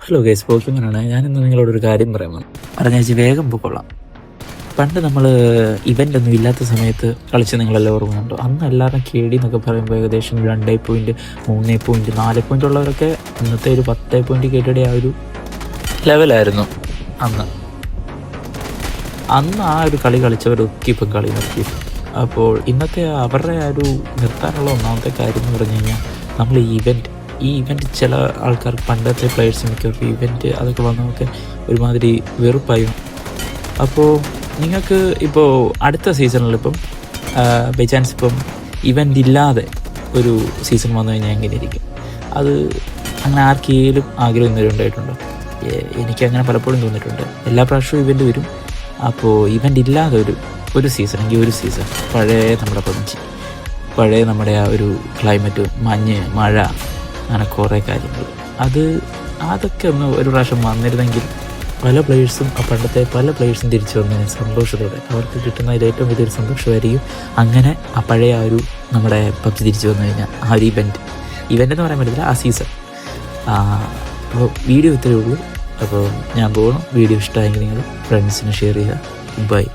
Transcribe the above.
Hello guys, പോക്കിങ്ങനാണ്. ഞാനിന്ന് നിങ്ങളോടൊരു കാര്യം പറഞ്ഞ വേഗം പോയിക്കൊള്ളാം. പണ്ട് നമ്മൾ ഇവൻ്റ് ഒന്നും ഇല്ലാത്ത സമയത്ത് കളിച്ച് നിങ്ങളെല്ലാം ഓർമ്മയുണ്ടോ? അന്ന് എല്ലാവരും KD എന്നൊക്കെ പറയുമ്പോൾ ഏകദേശം 2 പോയിൻറ്റ് 3 പോയിൻറ്റ് 4 പോയിൻ്റ് ഉള്ളവരൊക്കെ ഇന്നത്തെ ഒരു 10 പോയിൻറ്റ് KD ആ ഒരു ലെവലായിരുന്നു അന്ന് ആ ഒരു കളി കളിച്ചവരൊക്കെ ഇപ്പം കളി നിർത്തി. അപ്പോൾ ഇന്നത്തെ അവരുടെ ആ ഒരു നിർത്താനുള്ള ഒന്നാമത്തെ കാര്യം എന്ന് പറഞ്ഞു കഴിഞ്ഞാൽ നമ്മൾ ഈ ഇവൻറ്റ് ചില ആൾക്കാർക്ക് പണ്ടത്തെ പ്ലെയേഴ്സ് മിക്കവർക്ക് ഇവൻറ്റ് അതൊക്കെ വന്നതൊക്കെ ഒരുമാതിരി വെറുപ്പായും. അപ്പോൾ നിങ്ങൾക്ക് ഇപ്പോൾ അടുത്ത സീസണിലിപ്പം ബൈ ചാൻസ് ഇപ്പം ഇവൻ്റ് ഇല്ലാതെ ഒരു സീസൺ വന്നു കഴിഞ്ഞാൽ എങ്ങനെയിരിക്കും? അത് അങ്ങനെ ആർക്കെങ്കിലും ആഗ്രഹം ഇന്നലെ ഉണ്ടായിട്ടുണ്ടോ? എനിക്കങ്ങനെ പലപ്പോഴും തോന്നിയിട്ടുണ്ട്. എല്ലാ പ്രാവശ്യവും ഇവൻ്റ് വരും. അപ്പോൾ ഇവൻ്റ് ഇല്ലാതെ ഒരു സീസൺ പഴയ നമ്മുടെ PUBG, പഴയ നമ്മുടെ ആ ഒരു ക്ലൈമറ്റ്, മഞ്ഞ്, മഴ, അങ്ങനെ കുറേ കാര്യങ്ങൾ അതൊക്കെ ഒന്ന് ഒരു പ്രാവശ്യം വന്നിരുന്നെങ്കിൽ പല പ്ലെയേഴ്സും തിരിച്ചു വന്നതിന് സന്തോഷത്തോടെ അവർക്ക് കിട്ടുന്നതിൽ ഏറ്റവും വലിയൊരു സന്തോഷമായിരിക്കും. അങ്ങനെ ആ പഴയ ആ ഒരു നമ്മുടെ PUBG തിരിച്ചു വന്നു കഴിഞ്ഞാൽ ആ ഒരു ഇവൻ്റ് എന്ന് പറയാൻ പറ്റില്ല, ആ സീസൺ. അപ്പോൾ വീഡിയോ ഇത്രയേ ഉള്ളൂ. അപ്പോൾ ഞാൻ പോകണം. വീഡിയോ ഇഷ്ടമായെങ്കിൽ നിങ്ങൾ ഫ്രണ്ട്സിന് ഷെയർ ചെയ്യുക. ബൈ.